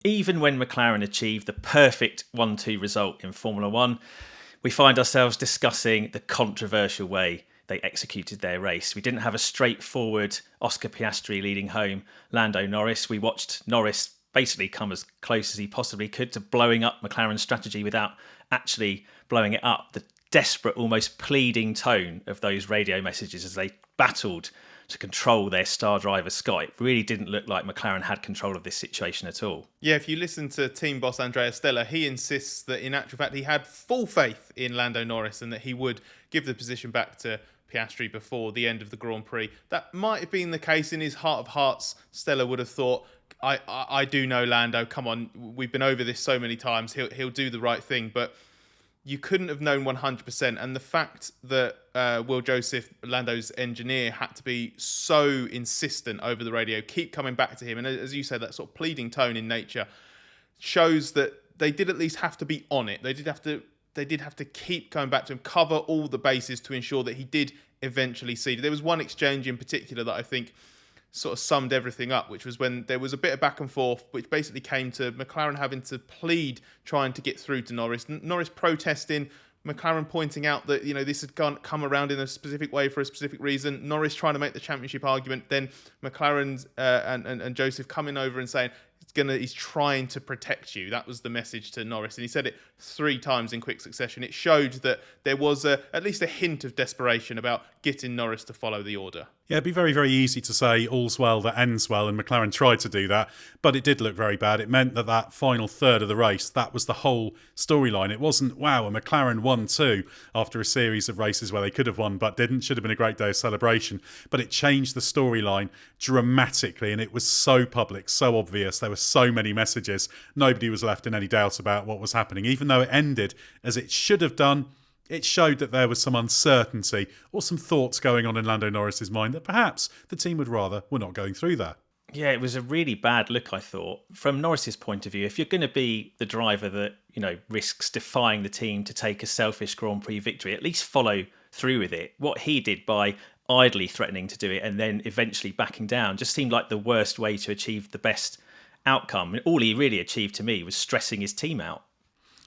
Even when McLaren achieved the perfect 1-2 result in Formula One, we find ourselves discussing the controversial way they executed their race. We didn't have a straightforward Oscar Piastri leading home Lando Norris. We watched Norris basically come as close as he possibly could to blowing up McLaren's strategy without actually blowing it up. The desperate, almost pleading tone of those radio messages as they battled to control their star driver Scott. It really didn't look like McLaren had control of this situation at all. Yeah, if you listen to team boss Stella, he insists that in actual fact he had full faith in Lando Norris and that he would give the position back to Piastri before the end of the Grand Prix. That might have been the case in his heart of hearts. Stella would have thought, I do know Lando, come on, we've been over this so many times, he'll do the right thing, but you couldn't have known 100%. And the fact that Will Joseph, Lando's engineer, had to be so insistent over the radio, keep coming back to him, and as you said, that sort of pleading tone in nature shows that they did at least have to be on it. They did have to keep going back to him, cover all the bases to ensure that he did eventually cede. There was one exchange in particular that I think sort of summed everything up, which was when there was a bit of back and forth, which basically came to McLaren having to plead, trying to get through to Norris. Norris protesting, McLaren pointing out that, you know, this had come around in a specific way for a specific reason. Norris trying to make the championship argument. Then McLaren and Joseph coming over and saying, he's trying to protect you. That was the message to Norris. And he said it 3 times in quick succession. It showed that there was at least a hint of desperation about getting Norris to follow the order. Yeah, it'd be very, very easy to say all's well that ends well, and McLaren tried to do that, but it did look very bad. It meant that final third of the race, that was the whole storyline. It wasn't, wow, a McLaren won too after a series of races where they could have won but didn't. Should have been a great day of celebration. But it changed the storyline dramatically, and it was so public, so obvious. There were so many messages. Nobody was left in any doubt about what was happening. Even though it ended as it should have done, it showed that there was some uncertainty or some thoughts going on in Lando Norris's mind that perhaps the team would rather were not going through that. Yeah, it was a really bad look, I thought. From Norris's point of view, if you're going to be the driver that, you know, risks defying the team to take a selfish Grand Prix victory, at least follow through with it. What he did by idly threatening to do it and then eventually backing down just seemed like the worst way to achieve the best outcome. And all he really achieved to me was stressing his team out.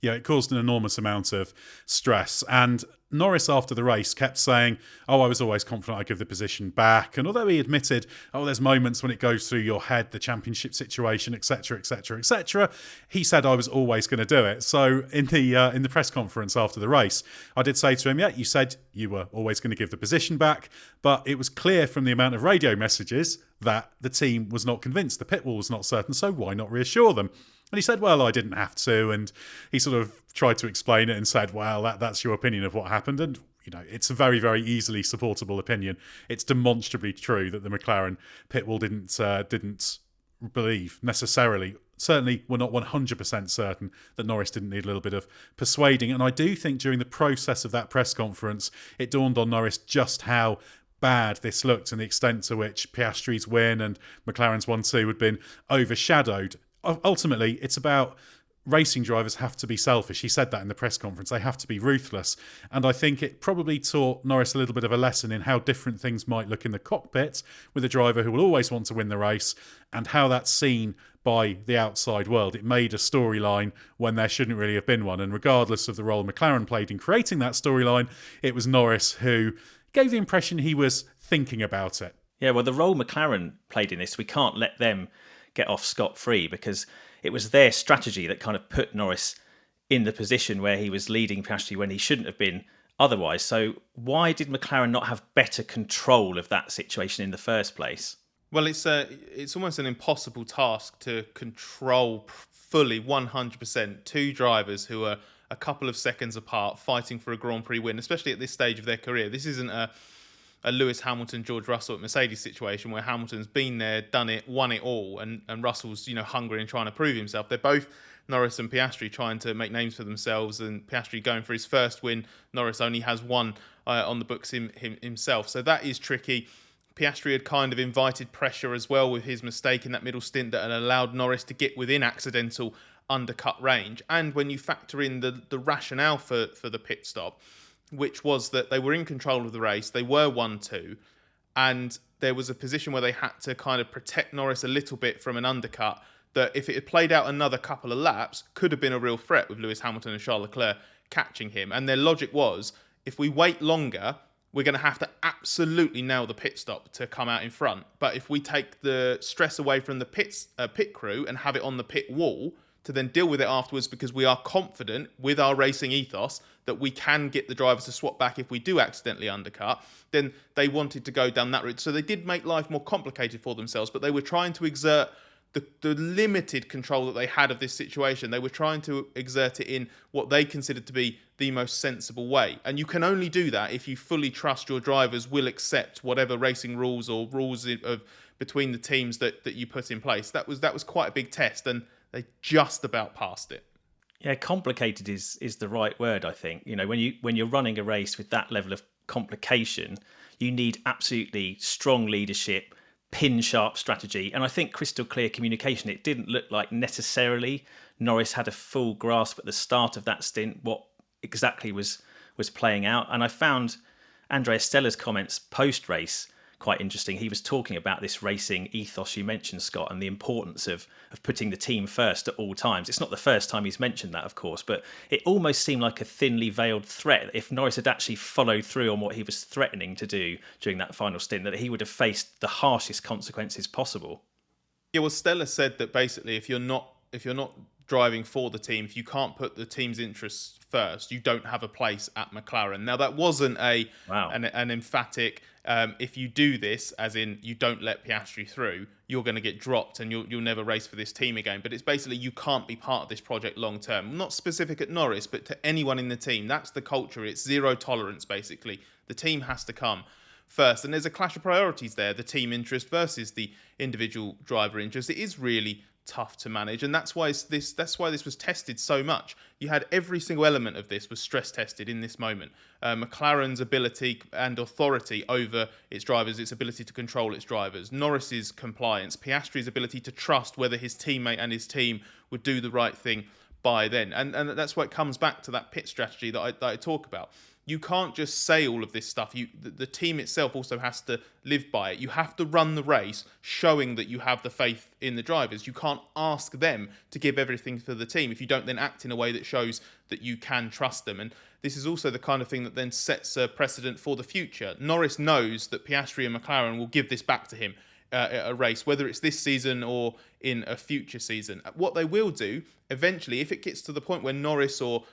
Yeah, it caused an enormous amount of stress. And Norris, after the race, kept saying, I was always confident I'd give the position back. And although he admitted, there's moments when it goes through your head, the championship situation, etc., etc., etc., he said, I was always going to do it. So in the press conference after the race, I did say to him, you said you were always going to give the position back. But it was clear from the amount of radio messages that the team was not convinced. The pit wall was not certain, so why not reassure them? And he said, I didn't have to. And he sort of tried to explain it and said, that's your opinion of what happened. And, it's a very, very easily supportable opinion. It's demonstrably true that the McLaren pit wall didn't believe necessarily. Certainly, we're not 100% certain that Norris didn't need a little bit of persuading. And I do think during the process of that press conference, it dawned on Norris just how bad this looked and the extent to which Piastri's win and McLaren's 1-2 had been overshadowed. Ultimately, it's about racing drivers have to be selfish. He said that in the press conference. They have to be ruthless. And I think it probably taught Norris a little bit of a lesson in how different things might look in the cockpit with a driver who will always want to win the race and how that's seen by the outside world. It made a storyline when there shouldn't really have been one. And regardless of the role McLaren played in creating that storyline, it was Norris who gave the impression he was thinking about it. Yeah, well, the role McLaren played in this, we can't let them get off scot-free because it was their strategy that kind of put Norris in the position where he was leading Piastri when he shouldn't have been otherwise. So why did McLaren not have better control of that situation in the first place? Well, it's almost an impossible task to control fully 100% 2 drivers who are a couple of seconds apart fighting for a Grand Prix win, especially at this stage of their career. This isn't a Lewis Hamilton, George Russell at Mercedes situation where Hamilton's been there, done it, won it all, and Russell's hungry and trying to prove himself. They're both, Norris and Piastri, trying to make names for themselves, and Piastri going for his first win. Norris only has one on the books himself, so that is tricky. Piastri had kind of invited pressure as well with his mistake in that middle stint that had allowed Norris to get within accidental undercut range. And when you factor in the rationale for the pit stop, which was that they were in control of the race, they were 1-2, and there was a position where they had to kind of protect Norris a little bit from an undercut. that if it had played out another couple of laps, could have been a real threat with Lewis Hamilton and Charles Leclerc catching him. And their logic was, if we wait longer, we're going to have to absolutely nail the pit stop to come out in front. But if we take the stress away from the pit crew and have it on the pit wall to then deal with it afterwards, because we are confident with our racing ethos that we can get the drivers to swap back if we do accidentally undercut, then they wanted to go down that route. So they did make life more complicated for themselves, but they were trying to exert the limited control that they had of this situation. They were trying to exert it in what they considered to be the most sensible way. And you can only do that if you fully trust your drivers will accept whatever racing rules or rules of between the teams that you put in place. That was quite a big test, and they just about passed it. Yeah, complicated is the right word, I think. You know, when you're running a race with that level of complication, you need absolutely strong leadership, pin-sharp strategy, and I think crystal clear communication. It didn't look like necessarily Norris had a full grasp at the start of that stint what exactly was playing out. And I found Andrea Stella's comments post-race quite interesting. He was talking about this racing ethos you mentioned, Scott, and the importance of putting the team first at all times. It's not the first time he's mentioned that, of course, but it almost seemed like a thinly veiled threat. If Norris had actually followed through on what he was threatening to do during that final stint, that he would have faced the harshest consequences possible. Yeah, well, Stella said that basically if you're not driving for the team, if you can't put the team's interests first, you don't have a place at McLaren. Now, that wasn't an emphatic, if you do this, as in you don't let Piastri through, you're going to get dropped and you'll never race for this team again. But it's basically you can't be part of this project long term. Not specific at Norris, but to anyone in the team. That's the culture. It's zero tolerance, basically. The team has to come first. And there's a clash of priorities there, the team interest versus the individual driver interest. It is really tough to manage, and that's why this was tested so much. You had every single element of this was stress tested in this moment. McLaren's ability and authority over its drivers, its ability to control its drivers, Norris's compliance, Piastri's ability to trust whether his teammate and his team would do the right thing by then, and that's why it comes back to that pit strategy that I talk about. You can't just say all of this stuff. The team itself also has to live by it. You have to run the race showing that you have the faith in the drivers. You can't ask them to give everything for the team if you don't then act in a way that shows that you can trust them. And this is also the kind of thing that then sets a precedent for the future. Norris knows that Piastri and McLaren will give this back to him at a race, whether it's this season or in a future season. What they will do eventually, if it gets to the point where Norris, or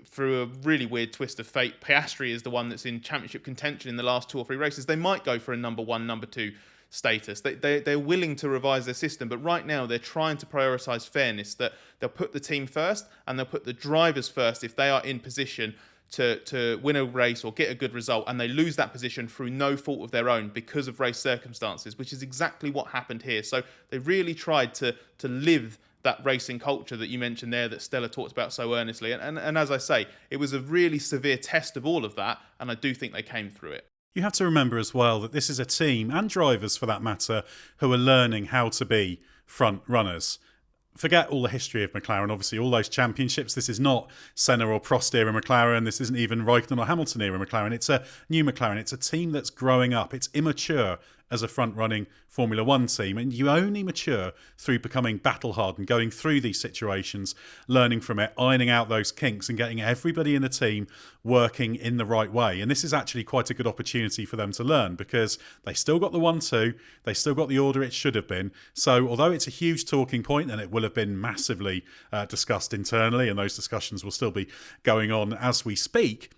through a really weird twist of fate, Piastri is the one that's in championship contention in the last 2 or 3 races, they might go for a number 1, number 2 status. They're willing to revise their system, but right now they're trying to prioritise fairness, that they'll put the team first and they'll put the drivers first if they are in position to win a race or get a good result, and they lose that position through no fault of their own because of race circumstances, which is exactly what happened here. So they really tried to live that racing culture that you mentioned there, that Stella talked about so earnestly. And as I say, it was a really severe test of all of that, and I do think they came through it. You have to remember as well that this is a team, and drivers for that matter, who are learning how to be front runners. Forget all the history of McLaren, obviously, all those championships. This is not Senna or Prost era McLaren. This isn't even Raikkonen or Hamilton era McLaren. It's a new McLaren. It's a team that's growing up. It's immature as a front-running Formula One team. And you only mature through becoming battle-hardened, going through these situations, learning from it, ironing out those kinks and getting everybody in the team working in the right way. And this is actually quite a good opportunity for them to learn, because they still got the 1-2, they still got the order it should have been. So although it's a huge talking point, and it will have been massively discussed internally, and those discussions will still be going on as we speak,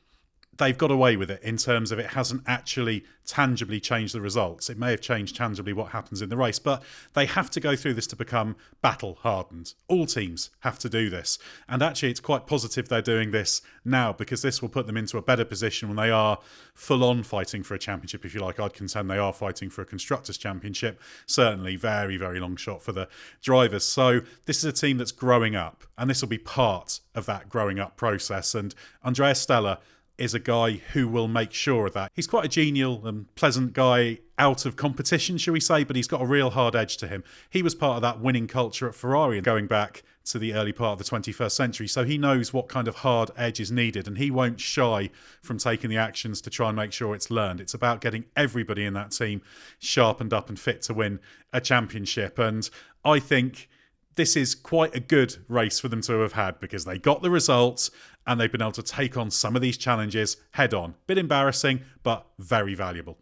they've got away with it in terms of it hasn't actually tangibly changed the results. It may have changed tangibly what happens in the race, but they have to go through this to become battle-hardened. All teams have to do this. And actually, it's quite positive they're doing this now, because this will put them into a better position when they are full-on fighting for a championship, if you like. I'd contend they are fighting for a Constructors' Championship. Certainly, very, very long shot for the drivers. So this is a team that's growing up, and this will be part of that growing up process. And Andrea Stella is a guy who will make sure of that. He's quite a genial and pleasant guy out of competition, shall we say, but he's got a real hard edge to him. He was part of that winning culture at Ferrari going back to the early part of the 21st century, so he knows what kind of hard edge is needed, and he won't shy from taking the actions to try and make sure it's learned. It's about getting everybody in that team sharpened up and fit to win a championship, and I think this is quite a good race for them to have had because they got the results and they've been able to take on some of these challenges head on. Bit embarrassing, but very valuable.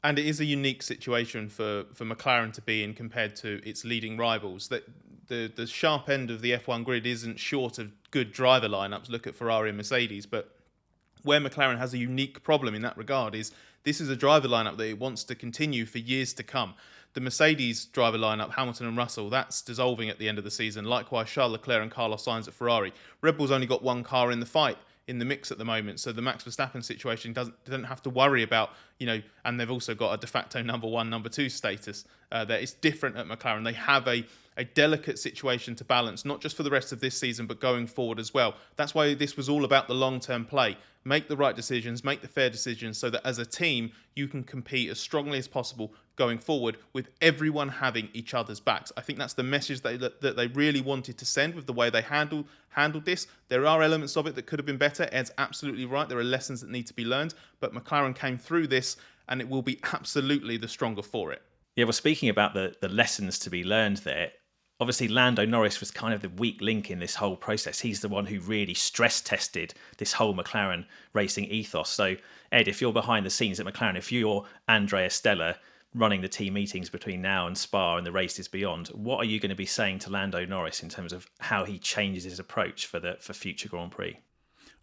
And it is a unique situation for McLaren to be in compared to its leading rivals. That the sharp end of the F1 grid isn't short of good driver lineups. Look at Ferrari and Mercedes. But where McLaren has a unique problem in that regard is this is a driver lineup that it wants to continue for years to come. The Mercedes driver lineup, Hamilton and Russell, that's dissolving at the end of the season. Likewise, Charles Leclerc and Carlos Sainz at Ferrari. Red Bull's only got one car in the fight, in the mix at the moment, so the Max Verstappen situation don't have to worry about, and they've also got a de facto number one, number two status. That is different at McLaren. They have a delicate situation to balance, not just for the rest of this season, but going forward as well. That's why this was all about the long-term play. Make the right decisions, make the fair decisions, so that as a team, you can compete as strongly as possible going forward with everyone having each other's backs. I think that's the message that they really wanted to send with the way they handled this. There are elements of it that could have been better. Ed's absolutely right. There are lessons that need to be learned, but McLaren came through this and it will be absolutely the stronger for it. Yeah, well, speaking about the lessons to be learned there, obviously Lando Norris was kind of the weak link in this whole process. He's the one who really stress tested this whole McLaren racing ethos. So, Ed, if you're behind the scenes at McLaren, if you're Andrea Stella running the team meetings between now and Spa and the races beyond, what are you going to be saying to Lando Norris in terms of how he changes his approach for future Grand Prix?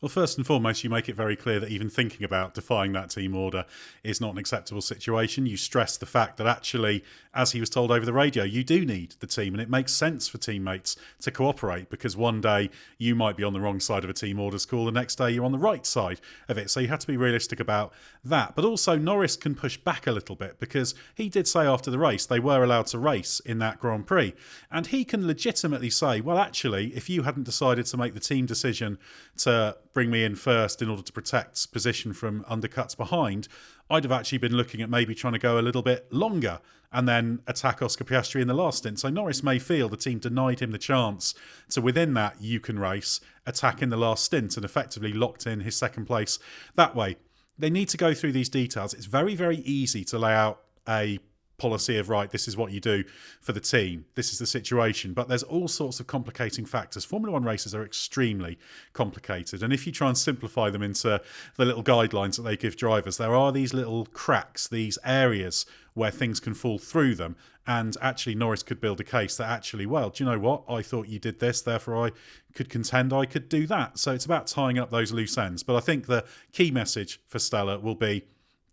Well, first and foremost, you make it very clear that even thinking about defying that team order is not an acceptable situation. You stress the fact that actually, as he was told over the radio, you do need the team, and it makes sense for teammates to cooperate because one day you might be on the wrong side of a team orders call, the next day you're on the right side of it. So you have to be realistic about that. But also Norris can push back a little bit because he did say after the race they were allowed to race in that Grand Prix. And he can legitimately say, well, actually, if you hadn't decided to make the team decision to bring me in first in order to protect position from undercuts behind, I'd have actually been looking at maybe trying to go a little bit longer and then attack Oscar Piastri in the last stint. So Norris may feel the team denied him the chance to, within that you can race, attack in the last stint and effectively locked in his second place that way. They need to go through these details. It's very, very easy to lay out a policy of, right, this is what you do for the team, this is the situation, but there's all sorts of complicating factors. Formula One races are extremely complicated, and if you try and simplify them into the little guidelines that they give drivers, there are these little cracks, these areas where things can fall through them, and actually Norris could build a case that actually, well, do you know what, I thought you did this, therefore I could contend I could do that. So it's about tying up those loose ends. But I think the key message for Stella will be,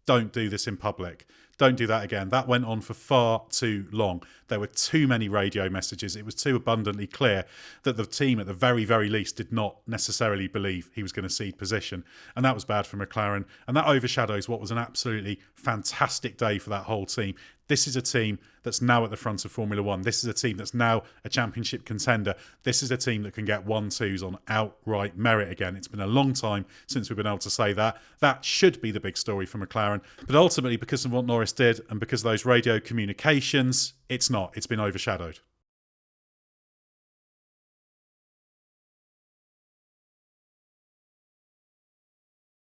don't do this in public. Don't do that again. That went on for far too long. There were too many radio messages. It was too abundantly clear that the team, at the very, very least, did not necessarily believe he was going to cede position. And that was bad for McLaren. And that overshadows what was an absolutely fantastic day for that whole team. This is a team that's now at the front of Formula One. This is a team that's now a championship contender. This is a team that can get 1-2s on outright merit again. It's been a long time since we've been able to say that. That should be the big story for McLaren. But ultimately, because of what Norris did and because of those radio communications, it's not. It's been overshadowed.